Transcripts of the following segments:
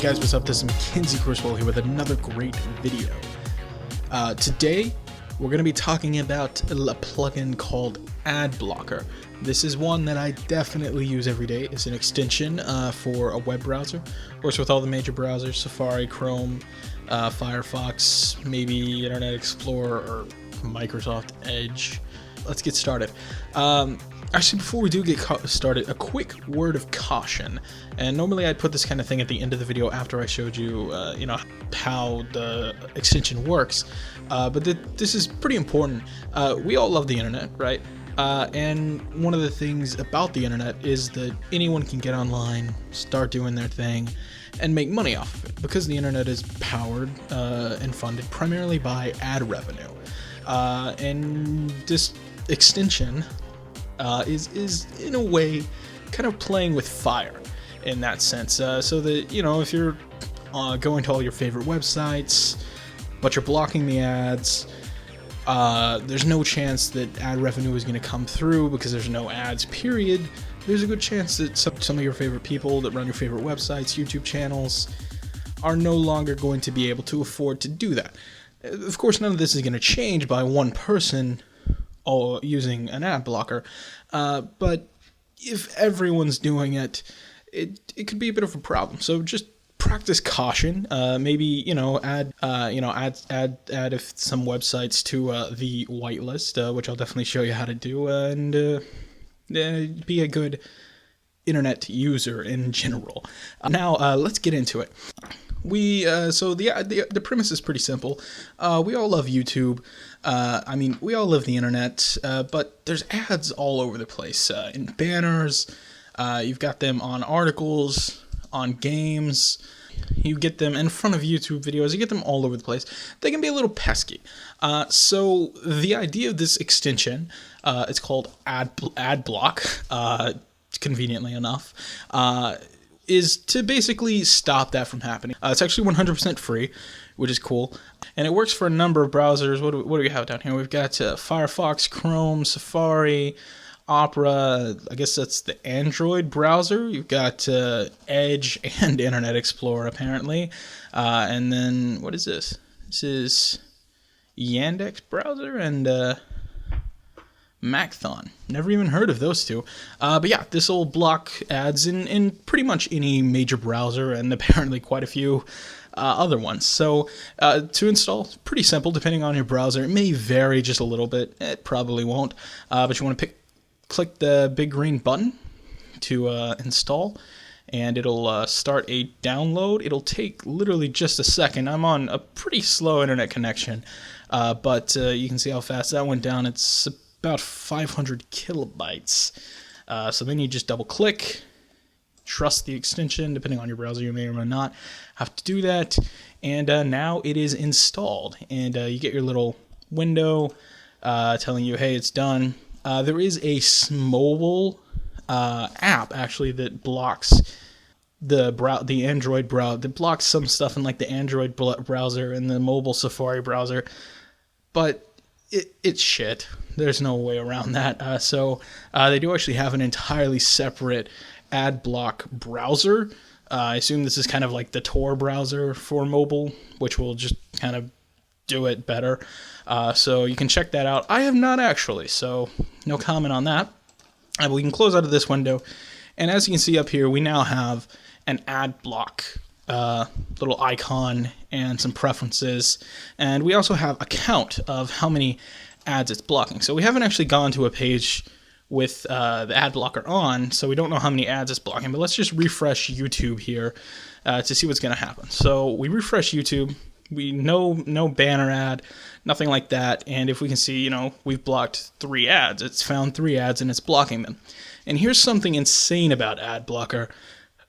guys, what's up? This is Mackenzie Criswell here with another great video. Today, we're going to be talking about a plugin called Ad Blocker. This is one that I definitely use every day. It's an extension for a web browser. Works with all the major browsers, Safari, Chrome, Firefox, maybe Internet Explorer, or Microsoft Edge. Let's get started. Actually, before we do get started, a quick word of caution. And normally I'd put this kind of thing at the end of the video after I showed you, how the extension works. But this is pretty important. We all love the internet, right? And one of the things about the internet is that anyone can get online, start doing their thing, and make money off of it, because the internet is powered and funded primarily by ad revenue. And this extension is in a way kind of playing with fire in that sense, so that, if you're going to all your favorite websites but you're blocking the ads, there's no chance that ad revenue is going to come through because there's no ads, period. There's a good chance that some of your favorite people that run your favorite websites, YouTube channels, are no longer going to be able to afford to do that. Of course, none of this is going to change by one person using an ad blocker, but if everyone's doing it, it could be a bit of a problem. So just practice caution. Maybe add some websites to the whitelist, which I'll definitely show you how to do, and be a good internet user in general. Now let's get into it. So the premise is pretty simple. We all love YouTube. We all love the internet, but there's ads all over the place. In banners, you've got them on articles, on games. You get them in front of YouTube videos. You get them all over the place. They can be a little pesky. So the idea of this extension, it's called Ad Block, conveniently enough, is to basically stop that from happening. It's actually 100% free, which is cool, and it works for a number of browsers. What do we have down here? We've got Firefox, Chrome, Safari, Opera. I guess that's the Android browser. You've got Edge and Internet Explorer, apparently. And then, what is this? This is Yandex Browser and Maxthon. Never even heard of those two. But yeah, this will block ads in pretty much any major browser, and apparently quite a few other ones. So to install, pretty simple depending on your browser. It may vary just a little bit. It probably won't. But you want to click the big green button to install, and it'll start a download. It'll take literally just a second. I'm on a pretty slow internet connection, but you can see how fast that went down. It's about 500 kilobytes. So then you just double click, trust the extension. Depending on your browser, you may or may not have to do that, and now it is installed, and you get your little window telling you, hey, it's done. There is a mobile app actually that blocks the Android browser, that blocks some stuff in like the Android browser and the mobile Safari browser, but it's shit. There's no way around that. So they do actually have an entirely separate ad block browser. I assume this is kind of like the Tor browser for mobile, which will just kind of do it better. So you can check that out. I have not actually, so no comment on that. We can close out of this window, and as you can see up here, we now have an ad block little icon and some preferences, and we also have a count of how many ads it's blocking. So we haven't actually gone to a page with the ad blocker on, so we don't know how many ads it's blocking, but let's just refresh YouTube here to see what's going to happen. So we refresh YouTube. We no banner ad, nothing like that, and if we can see, we've blocked 3 ads. It's found 3 ads and it's blocking them. And here's something insane about ad blocker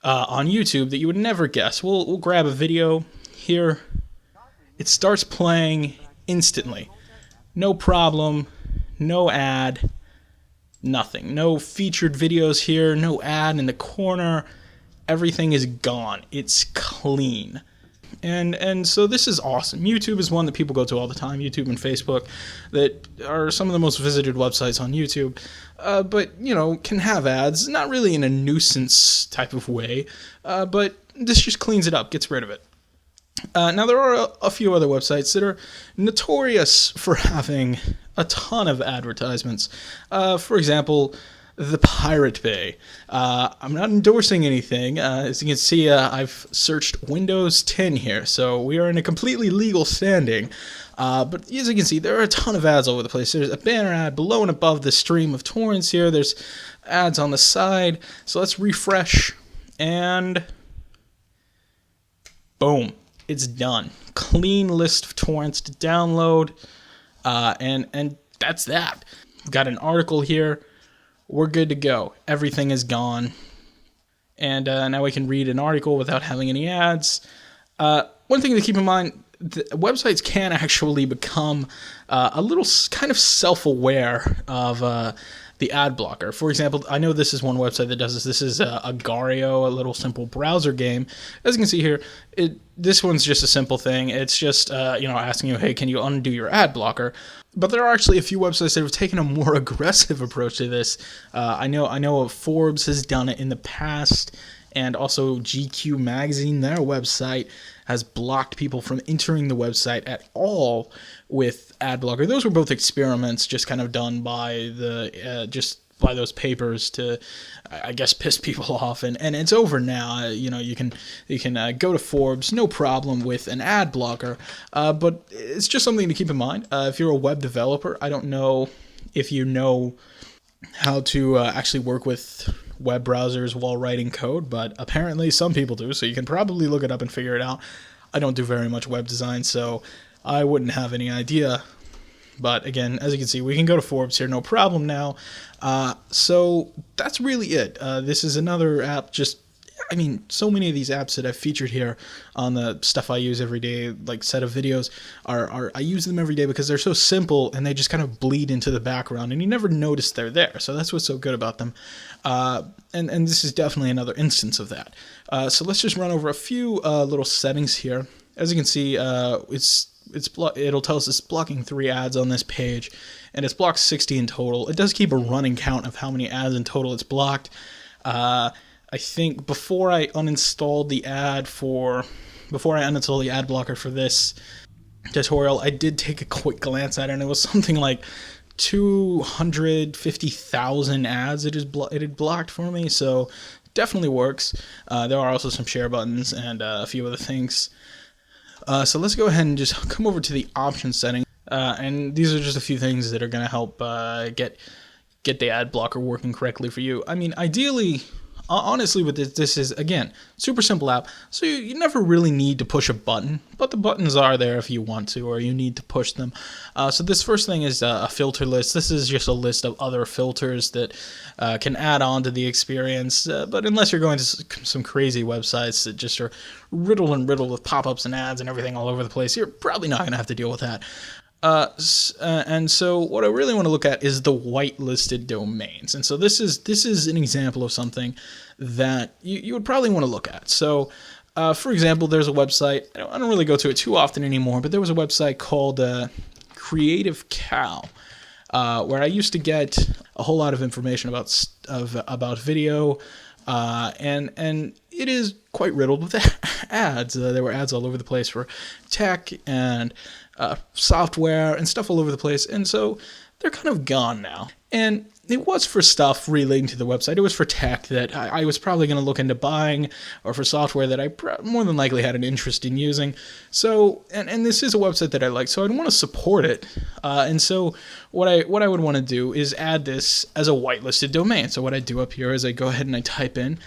on YouTube that you would never guess. We'll grab a video here. It starts playing instantly. No problem, no ad, nothing. No featured videos here, no ad in the corner. Everything is gone. It's clean. And so this is awesome. YouTube is one that people go to all the time, YouTube and Facebook, that are some of the most visited websites on YouTube, but, can have ads, not really in a nuisance type of way, but this just cleans it up, gets rid of it. Now, there are a few other websites that are notorious for having a ton of advertisements. For example, the Pirate Bay. I'm not endorsing anything. As you can see, I've searched Windows 10 here, so we are in a completely legal standing. But as you can see, there are a ton of ads all over the place. There's a banner ad below and above the stream of torrents here. There's ads on the side. So let's refresh, and boom, it's done. Clean list of torrents to download, and that's that. Got an article here. We're good to go. Everything is gone. And now we can read an article without having any ads. One thing to keep in mind, websites can actually become a little kind of self-aware of the ad blocker. For example, I know this is one website that does this. This is Agario, a little simple browser game. As you can see here, this one's just a simple thing. It's just asking you, hey, can you undo your ad blocker? But there are actually a few websites that have taken a more aggressive approach to this. I know Forbes has done it in the past, and also GQ magazine, their website, has blocked people from entering the website at all with ad blocker. Those were both experiments, just kind of done by by those papers to, I guess, piss people off, and it's over now. You can go to Forbes, no problem, with an ad blocker, but it's just something to keep in mind. If you're a web developer, I don't know if you know how to actually work with web browsers while writing code, but apparently some people do, so you can probably look it up and figure it out. I don't do very much web design, so I wouldn't have any idea. But again, as you can see, we can go to Forbes here, no problem now. So that's really it. This is another app, so many of these apps that I've featured here on the stuff I use every day, like set of videos, I use them every day because they're so simple and they just kind of bleed into the background and you never notice they're there. So that's what's so good about them. And this is definitely another instance of that. So let's just run over a few little settings here. As you can see, it'll tell us it's blocking 3 ads on this page, and it's blocked 60 in total. It does keep a running count of how many ads in total it's blocked. I think before I uninstalled the ad blocker for this tutorial, I did take a quick glance at it, and it was something like 250,000 ads it had blocked for me, so definitely works. There are also some share buttons and a few other things. So let's go ahead and just come over to the options setting, and these are just a few things that are going to help get the ad blocker working correctly for you. I mean, ideally, honestly, with this is, again, super simple app, so you never really need to push a button, but the buttons are there if you want to, or you need to push them. So this first thing is a filter list. This is just a list of other filters that can add on to the experience, but unless you're going to some crazy websites that just are riddled with pop-ups and ads and everything all over the place, you're probably not going to have to deal with that. And so what I really want to look at is the whitelisted domains. And so this is an example of something that you would probably want to look at. So, for example, there's a website, I don't really go to it too often anymore, but there was a website called Creative Cow, where I used to get a whole lot of information about video, and it is quite riddled with ads. There were ads all over the place for tech and software and stuff all over the place, and so they're kind of gone now. And it was for stuff relating to the website. It was for tech that I was probably going to look into buying, or for software that I more than likely had an interest in using. So, and this is a website that I like, so I'd want to support it. And so what I would want to do is add this as a whitelisted domain. So what I do up here is I go ahead and I type in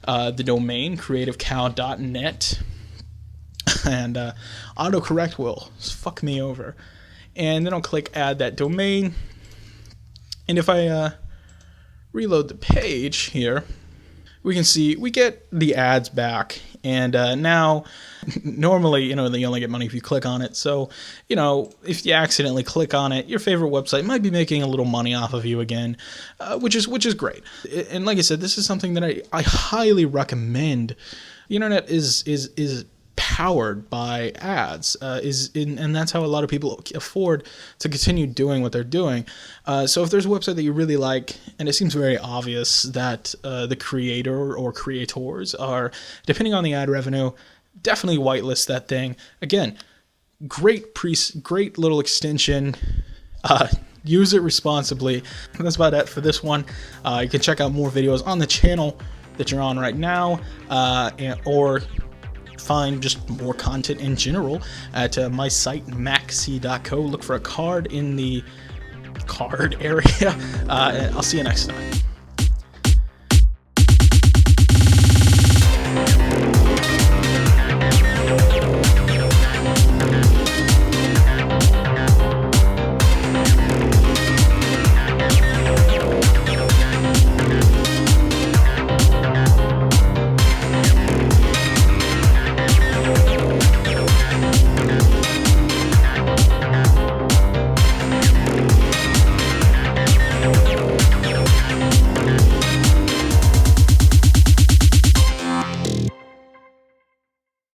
the domain, creativecow.net, and autocorrect will fuck me over. And then I'll click add that domain. And if I reload the page here, we can see we get the ads back. And now, normally, they only get money if you click on it. So, if you accidentally click on it, your favorite website might be making a little money off of you again, which is great. And like I said, this is something that I highly recommend. The internet is powered by ads, and that's how a lot of people afford to continue doing what they're doing. So if there's a website that you really like, and it seems very obvious that the creator or creators are depending on the ad revenue, definitely whitelist that thing. Again, great little extension. Use it responsibly. And that's about it for this one. You can check out more videos on the channel that you're on right now, or find just more content in general at my site maxc.co. Look for a card in the card area. And I'll see you next time.